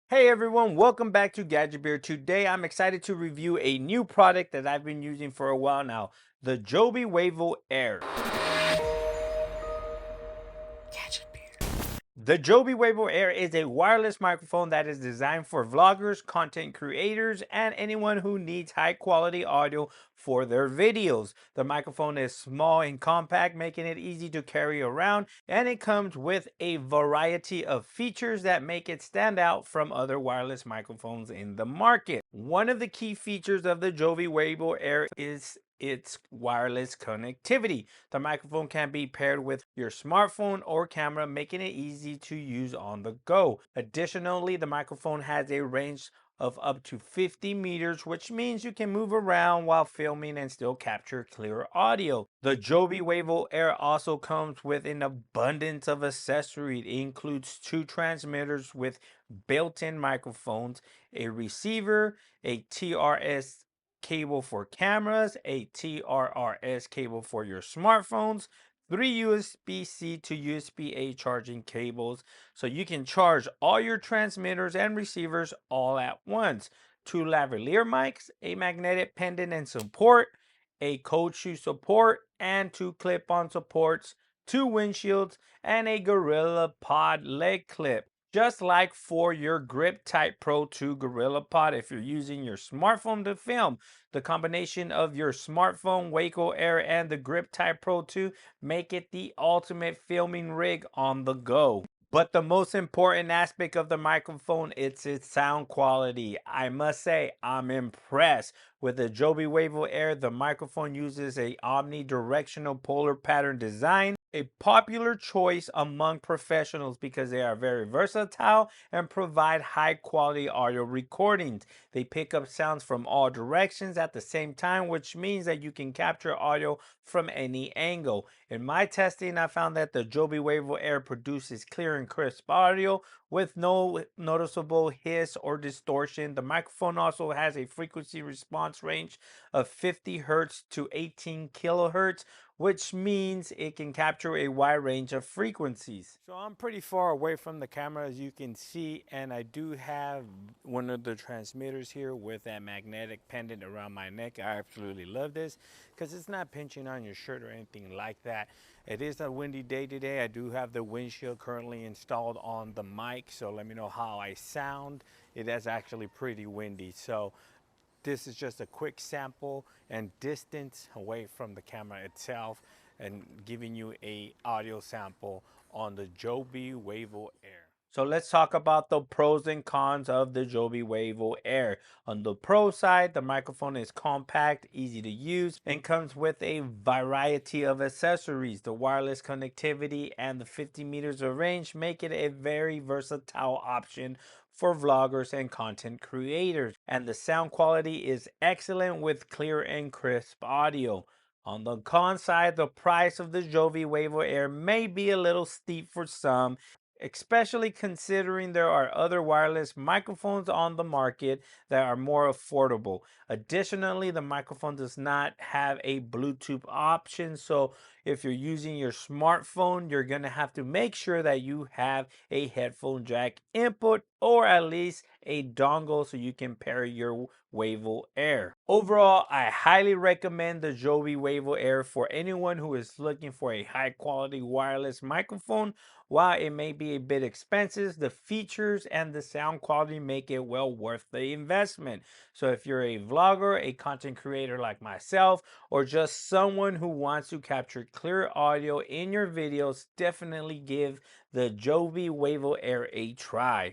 Hey everyone, welcome back to Gadget Beer. Today I'm excited to review a new product that I've been using for a while now, the Joby Wavo Air. Gadget Beer. The Joby Wavo Air is a wireless microphone that is designed for vloggers, content creators, and anyone who needs high quality audio for their videos. The microphone is small and compact, making it easy to carry around, and it comes with a variety of features that make it stand out from other wireless microphones in the market. One of the key features of the Joby Wavo Air is its wireless connectivity. The microphone can be paired with your smartphone or camera, making it easy to use on the go. Additionally, the microphone has a range of up to 50 meters, which means you can move around while filming and still capture clear audio. The Joby Wavo Air also comes with an abundance of accessories. It includes two transmitters with built-in microphones, a receiver, a TRS cable for cameras, a TRRS cable for your smartphones, three USB-C to USB-A charging cables, so you can charge all your transmitters and receivers all at once. Two lavalier mics, a magnetic pendant and support, a cold shoe support, and two clip-on supports, two windshields, and a Gorilla Pod leg clip. Just like for your Grip Type Pro 2 Gorilla Pod, if you're using your smartphone to film, the combination of your smartphone, Waco Air, and the Grip Type Pro 2 make it the ultimate filming rig on the go. But the most important aspect of the microphone is its sound quality. I must say, I'm impressed. With the Joby Wavo Air, the microphone uses a omnidirectional polar pattern design, a popular choice among professionals because they are very versatile and provide high quality audio recordings. They pick up sounds from all directions at the same time, which means that you can capture audio from any angle. In my testing, I found that the Joby Wavo Air produces clear and crisp audio with no noticeable hiss or distortion. The microphone also has a frequency response range of 50 hertz to 18 kilohertz, which means it can capture a wide range of frequencies. So I'm pretty far away from the camera, as you can see, and I do have one of the transmitters here with that magnetic pendant around my neck. I absolutely love this because it's not pinching on your shirt or anything like that. It is a windy day today. I do have the windshield currently installed on the mic, so let me know how I sound. It is actually pretty windy, so this is just a quick sample and distance away from the camera itself and giving you a audio sample on the Joby Wavo Air. So let's talk about the pros and cons of the Joby Wavo Air. On the pro side, the microphone is compact, easy to use, and comes with a variety of accessories. The wireless connectivity and the 50 meters of range make it a very versatile option for vloggers and content creators. And the sound quality is excellent with clear and crisp audio. On the con side, the price of the Joby Wavo Air may be a little steep for some, especially considering there are other wireless microphones on the market that are more affordable. Additionally, the microphone does not have a Bluetooth option, so if you're using your smartphone, you're going to have to make sure that you have a headphone jack input or at least a dongle so you can pair your Wavo Air. Overall, I highly recommend the Joby Wavo Air for anyone who is looking for a high quality wireless microphone. While it may be a bit expensive, the features and the sound quality make it well worth the investment. So if you're a vlogger, a content creator like myself, or just someone who wants to capture clear audio in your videos, definitely give the Joby Wavo Air a try.